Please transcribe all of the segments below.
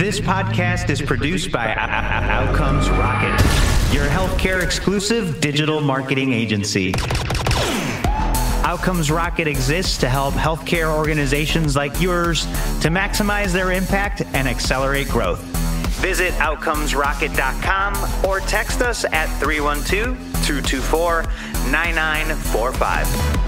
This podcast is produced by Outcomes Rocket, your healthcare exclusive digital marketing agency. Outcomes Rocket exists to help healthcare organizations like yours to maximize their impact and accelerate growth. Visit outcomesrocket.com or text us at 312-224-9945.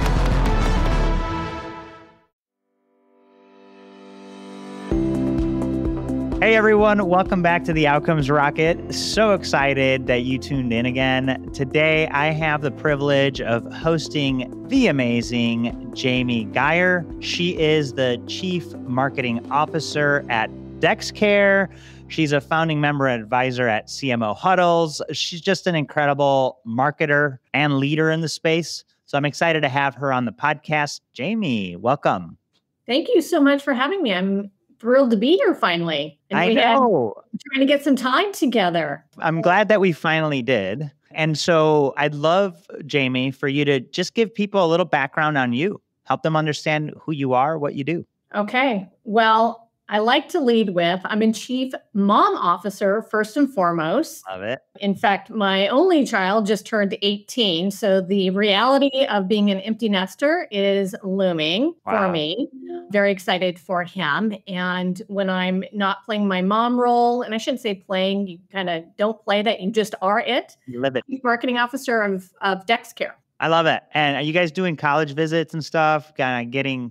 Hey everyone, welcome back to the Outcomes Rocket. So excited that you tuned in again. Today, I have the privilege of hosting the amazing Jamie Gier. She is the Chief Marketing Officer at DexCare. She's a founding member and advisor at CMO Huddles. She's just an incredible marketer and leader in the space. So I'm excited to have her on the podcast. Jamie, welcome. Thank you so much for having me. I'm thrilled to be here finally. And I know. Trying to get some time together. I'm glad that we finally did. And so I'd love, Jamie, for you to just give people a little background on you, help them understand who you are, what you do. Okay. Well, I like to lead with, I'm a chief mom officer, first and foremost. Love it. In fact, my only child just turned 18. So the reality of being an empty nester is looming for me. Very excited for him. And when I'm not playing my mom role, and I shouldn't say playing, you kind of don't play that, you just are it. You live it. Chief marketing officer of DexCare. I love it. And are you guys doing college visits and stuff, kind of getting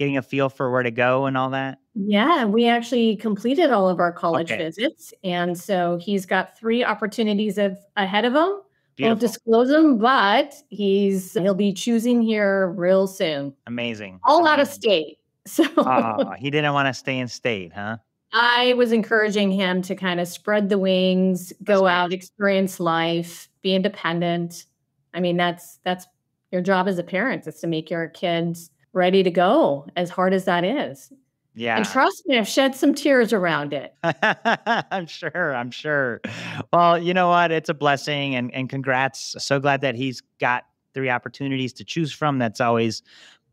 a feel for where to go and all that? Yeah, we actually completed all of our college visits. And so he's got 3 opportunities ahead of him. Beautiful. Won't disclose them, but he'll be choosing here real soon. Amazing. All out of state. So he didn't want to stay in state, huh? I was encouraging him to kind of spread the wings, go out, experience life, be independent. I mean, that's your job as a parent, is to make your kids ready to go, as hard as that is. Yeah. And trust me, I've shed some tears around it. I'm sure. Well, you know what? It's a blessing and congrats. So glad that he's got 3 opportunities to choose from. That's always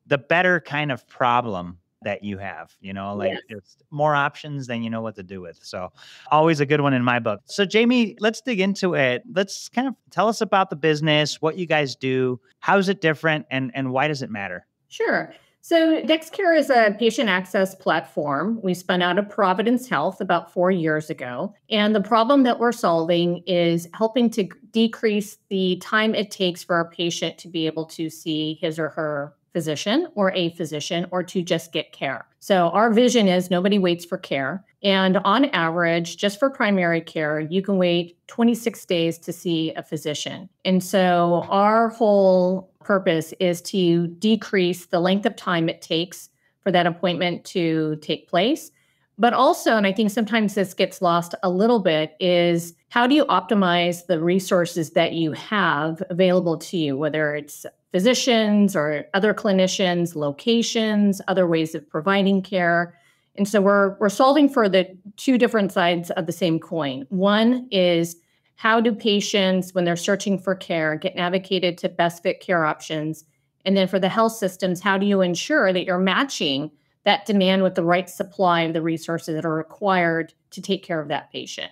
the better kind of problem that you have, There's more options than you know what to do with. So always a good one in my book. So Jamie, let's dig into it. Let's kind of tell us about the business, what you guys do, how is it different, and why does it matter? Sure. So DexCare is a patient access platform. We spun out of Providence Health about 4 years ago. And the problem that we're solving is helping to decrease the time it takes for a patient to be able to see his or her physician or a physician or to just get care. So our vision is nobody waits for care. And on average, just for primary care, you can wait 26 days to see a physician. And so our whole purpose is to decrease the length of time it takes for that appointment to take place. But also, and I think sometimes this gets lost a little bit, is how do you optimize the resources that you have available to you, whether it's physicians or other clinicians, locations, other ways of providing care. And so we're solving for the 2 different sides of the same coin. One is, how do patients, when they're searching for care, get navigated to best fit care options? And then for the health systems, how do you ensure that you're matching that demand with the right supply of the resources that are required to take care of that patient?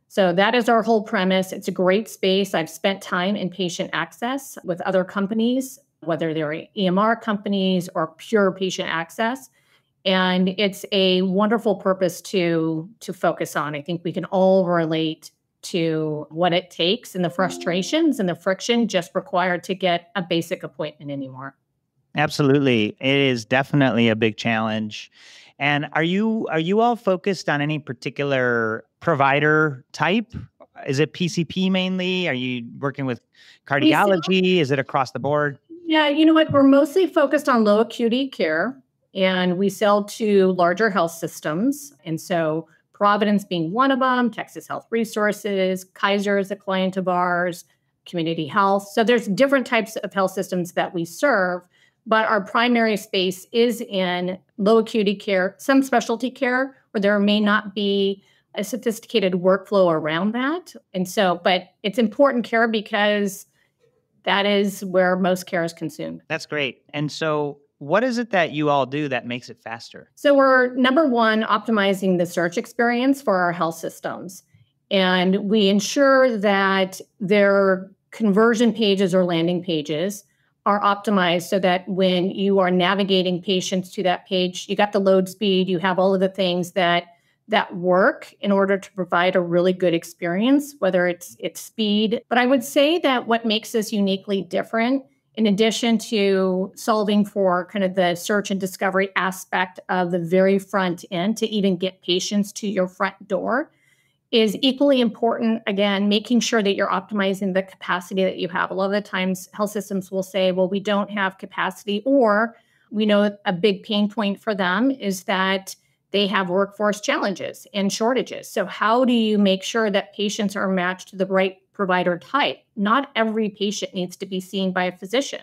So that is our whole premise. It's a great space. I've spent time in patient access with other companies, whether they're EMR companies or pure patient access. And it's a wonderful purpose to focus on. I think we can all relate to what it takes and the frustrations and the friction just required to get a basic appointment anymore. Absolutely. It is definitely a big challenge. And are you all focused on any particular provider type? Is it PCP mainly? Are you working with cardiology? Is it across the board? Yeah, you know what? We're mostly focused on low acuity care, and we sell to larger health systems. And so Providence being one of them, Texas Health Resources, Kaiser is a client of ours, Community Health. So there's different types of health systems that we serve, but our primary space is in low acuity care, some specialty care where there may not be a sophisticated workflow around that. And so, but it's important care because that is where most care is consumed. That's great. And so what is it that you all do that makes it faster? So we're number one, optimizing the search experience for our health systems. And we ensure that their conversion pages or landing pages are optimized so that when you are navigating patients to that page, you got the load speed, you have all of the things that work in order to provide a really good experience, whether it's speed. But I would say that what makes us uniquely different, in addition to solving for kind of the search and discovery aspect of the very front end to even get patients to your front door, is equally important, again, making sure that you're optimizing the capacity that you have. A lot of the times health systems will say, well, we don't have capacity, or we know a big pain point for them is that they have workforce challenges and shortages. So how do you make sure that patients are matched to the right provider type? Not every patient needs to be seen by a physician.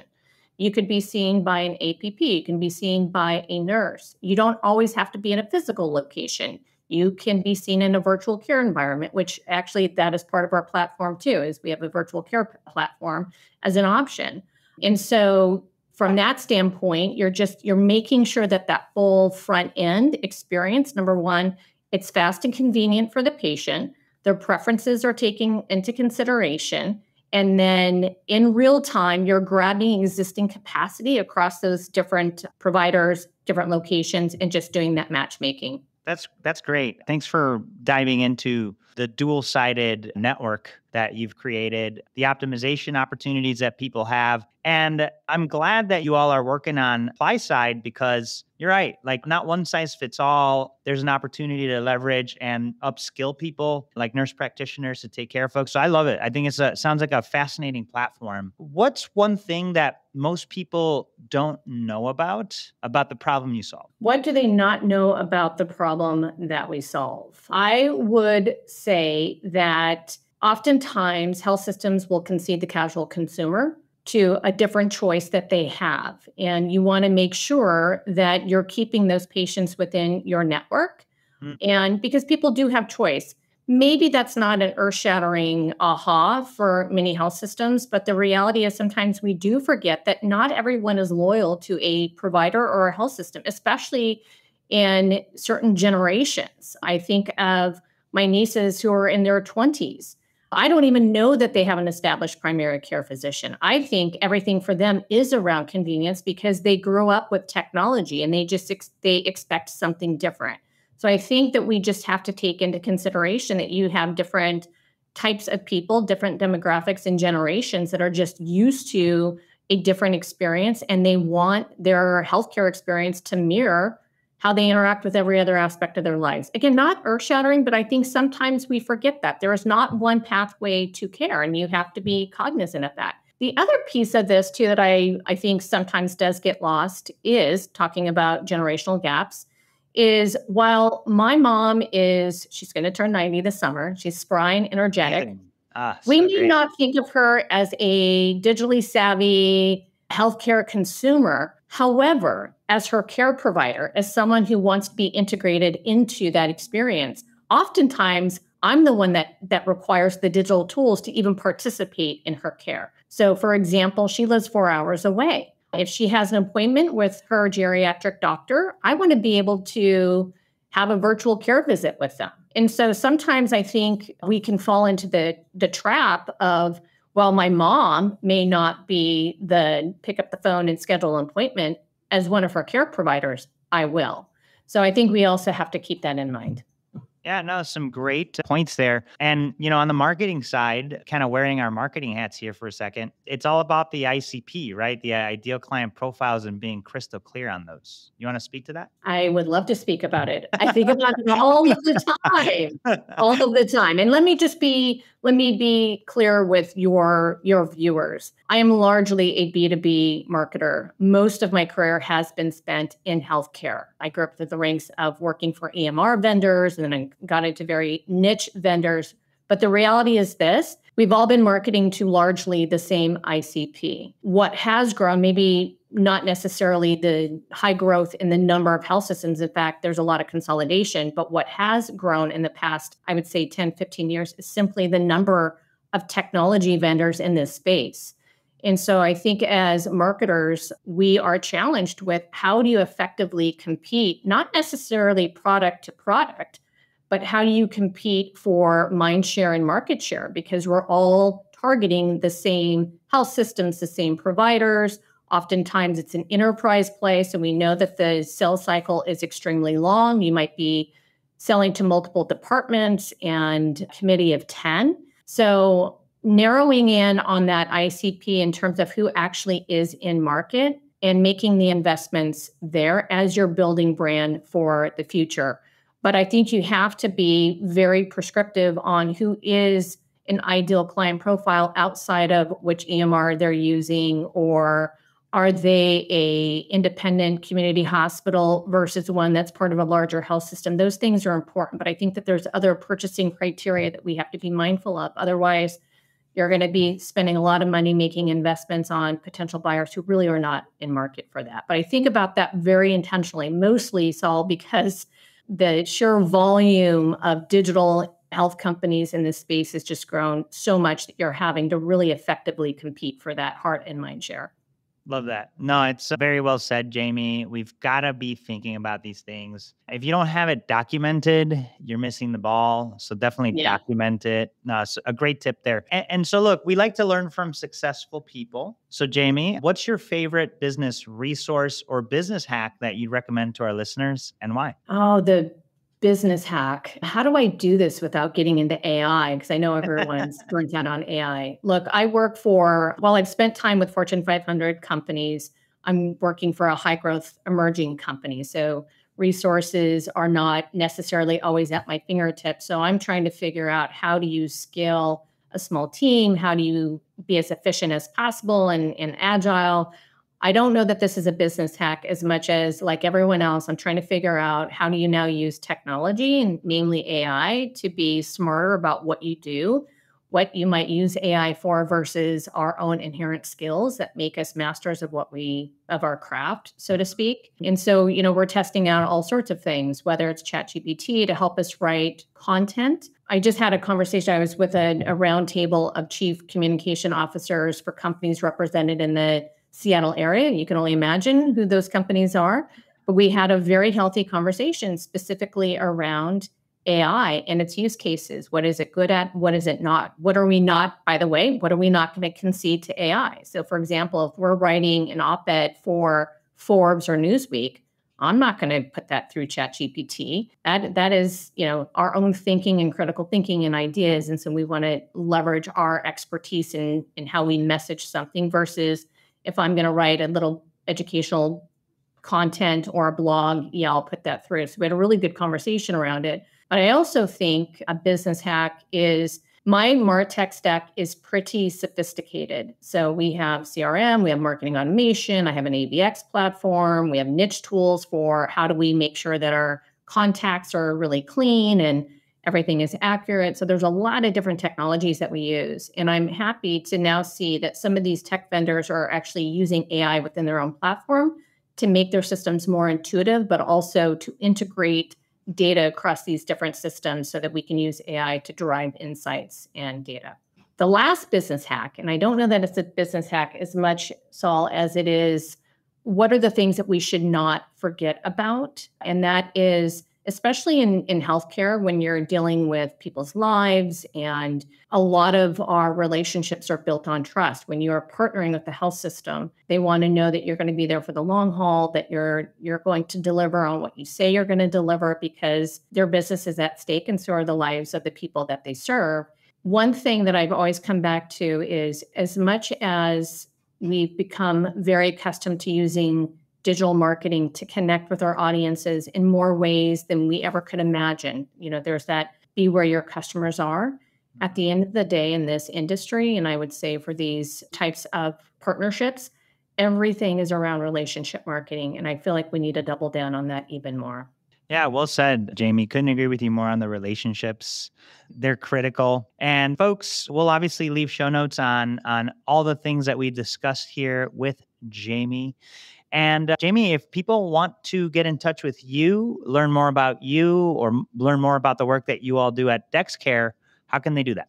You could be seen by an APP, you can be seen by a nurse. You don't always have to be in a physical location. You can be seen in a virtual care environment, which actually that is part of our platform too, is we have a virtual care platform as an option. And so from that standpoint, you're making sure that that full front end experience, number one, it's fast and convenient for the patient. Their preferences are taken into consideration. And then in real time, you're grabbing existing capacity across those different providers, different locations, and just doing that matchmaking. That's great. Thanks for diving into the dual-sided network that you've created, the optimization opportunities that people have. And I'm glad that you all are working on supply side because you're right, like not one size fits all. There's an opportunity to leverage and upskill people like nurse practitioners to take care of folks. So I love it. I think sounds like a fascinating platform. What's one thing that most people don't know about the problem you solve? What do they not know about the problem that we solve? I would say that oftentimes health systems will concede the casual consumer to a different choice that they have. And you want to make sure that you're keeping those patients within your network. And because people do have choice, maybe that's not an earth-shattering aha for many health systems, but the reality is sometimes we do forget that not everyone is loyal to a provider or a health system, especially in certain generations. I think of my nieces who are in their 20s. I don't even know that they have an established primary care physician. I think everything for them is around convenience because they grew up with technology and they expect something different. So I think that we just have to take into consideration that you have different types of people, different demographics and generations that are just used to a different experience, and they want their healthcare experience to mirror how they interact with every other aspect of their lives. Again, not earth-shattering, but I think sometimes we forget that there is not one pathway to care, and you have to be cognizant of that. The other piece of this, too, that I think sometimes does get lost is talking about generational gaps, is while my mom she's going to turn 90 this summer, she's spry and energetic. We may not think of her as a digitally savvy healthcare consumer. However, as her care provider, as someone who wants to be integrated into that experience, oftentimes I'm the one that requires the digital tools to even participate in her care. So for example, she lives 4 hours away. If she has an appointment with her geriatric doctor, I want to be able to have a virtual care visit with them. And so sometimes I think we can fall into the trap of, well, my mom may not be pick up the phone and schedule an appointment as one of her care providers. I will. So I think we also have to keep that in mind. Yeah, no, some great points there. And, on the marketing side, kind of wearing our marketing hats here for a second, it's all about the ICP, right? The ideal client profiles and being crystal clear on those. You want to speak to that? I would love to speak about it. I think about it all of the time, all of the time. And let me be clear with your viewers. I am largely a B2B marketer. Most of my career has been spent in healthcare. I grew up through the ranks of working for EMR vendors, and then I got into very niche vendors. But the reality is this: we've all been marketing to largely the same ICP. What has grown, maybe not necessarily the high growth in the number of health systems. In fact, there's a lot of consolidation. But what has grown in the past, I would say 10, 15 years, is simply the number of technology vendors in this space. And so I think as marketers, we are challenged with how do you effectively compete, not necessarily product to product, but how do you compete for mind share and market share? Because we're all targeting the same health systems, the same providers. Oftentimes it's an enterprise play. So we know that the sales cycle is extremely long. You might be selling to multiple departments and committee of 10. So narrowing in on that ICP in terms of who actually is in market and making the investments there as you're building brand for the future. But I think you have to be very prescriptive on who is an ideal client profile outside of which EMR they're using, or are they a independent community hospital versus one that's part of a larger health system? Those things are important, but I think that there's other purchasing criteria that we have to be mindful of. Otherwise, you're going to be spending a lot of money making investments on potential buyers who really are not in market for that. But I think about that very intentionally, mostly, Saul, because the sheer volume of digital health companies in this space has just grown so much that you're having to really effectively compete for that heart and mind share. Love that. No, it's very well said, Jamie. We've got to be thinking about these things. If you don't have it documented, you're missing the ball. So definitely document it. No, it's a great tip there. And so look, we like to learn from successful people. So Jamie, what's your favorite business resource or business hack that you'd recommend to our listeners and why? Oh, the business hack. How do I do this without getting into AI? Because I know everyone's burnt out on AI. Look, while I've spent time with Fortune 500 companies, I'm working for a high growth emerging company. So resources are not necessarily always at my fingertips. So I'm trying to figure out, how do you scale a small team? How do you be as efficient as possible and agile? I don't know that this is a business hack as much as, like everyone else, I'm trying to figure out, how do you now use technology, and namely AI, to be smarter about what you do, what you might use AI for versus our own inherent skills that make us masters of of our craft, so to speak. And so, we're testing out all sorts of things, whether it's ChatGPT to help us write content. I just had a conversation. I was with a roundtable of chief communication officers for companies represented in the Seattle area. You can only imagine who those companies are. But we had a very healthy conversation specifically around AI and its use cases. What is it good at? What is it not? What are we not, by the way, what are we not going to concede to AI? So for example, if we're writing an op-ed for Forbes or Newsweek, I'm not going to put that through ChatGPT. That is, our own thinking and critical thinking and ideas. And so we want to leverage our expertise in how we message something versus, if I'm going to write a little educational content or a blog, I'll put that through. So we had a really good conversation around it. But I also think a business hack is, my MarTech stack is pretty sophisticated. So we have CRM, we have marketing automation, I have an ABX platform, we have niche tools for how do we make sure that our contacts are really clean and everything is accurate. So there's a lot of different technologies that we use. And I'm happy to now see that some of these tech vendors are actually using AI within their own platform to make their systems more intuitive, but also to integrate data across these different systems so that we can use AI to derive insights and data. The last business hack, and I don't know that it's a business hack as much, Saul, as it is, what are the things that we should not forget about? And that is, especially in healthcare, when you're dealing with people's lives, and a lot of our relationships are built on trust. When you're partnering with the health system, they want to know that you're going to be there for the long haul, that you're going to deliver on what you say you're going to deliver, because their business is at stake, and so are the lives of the people that they serve. One thing that I've always come back to is, as much as we've become very accustomed to using digital marketing to connect with our audiences in more ways than we ever could imagine. There's that be where your customers are. At the end of the day in this industry, and I would say for these types of partnerships, everything is around relationship marketing. And I feel like we need to double down on that even more. Yeah, well said, Jamie. Couldn't agree with you more on the relationships. They're critical. And folks, we'll obviously leave show notes on all the things that we discussed here with Jamie. And Jamie, if people want to get in touch with you, learn more about you, or learn more about the work that you all do at DexCare, how can they do that?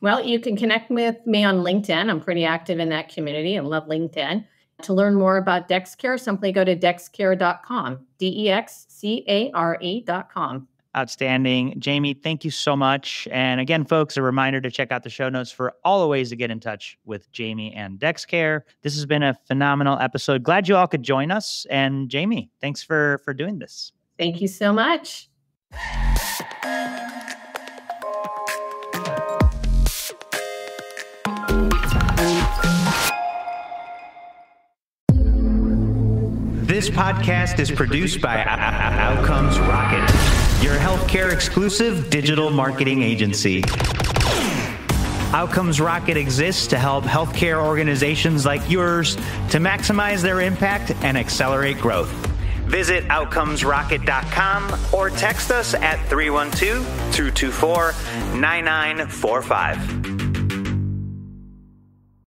Well, you can connect with me on LinkedIn. I'm pretty active in that community and love LinkedIn. To learn more about DexCare, simply go to dexcare.com, DEXCARE.com. Outstanding. Jamie, thank you so much. And again, folks, a reminder to check out the show notes for all the ways to get in touch with Jamie and DexCare. This has been a phenomenal episode. Glad you all could join us. And Jamie, thanks for doing this. Thank you so much. This podcast is produced by Outcomes Rocket, your healthcare exclusive digital marketing agency. Outcomes Rocket exists to help healthcare organizations like yours to maximize their impact and accelerate growth. Visit outcomesrocket.com or text us at 312-224-9945.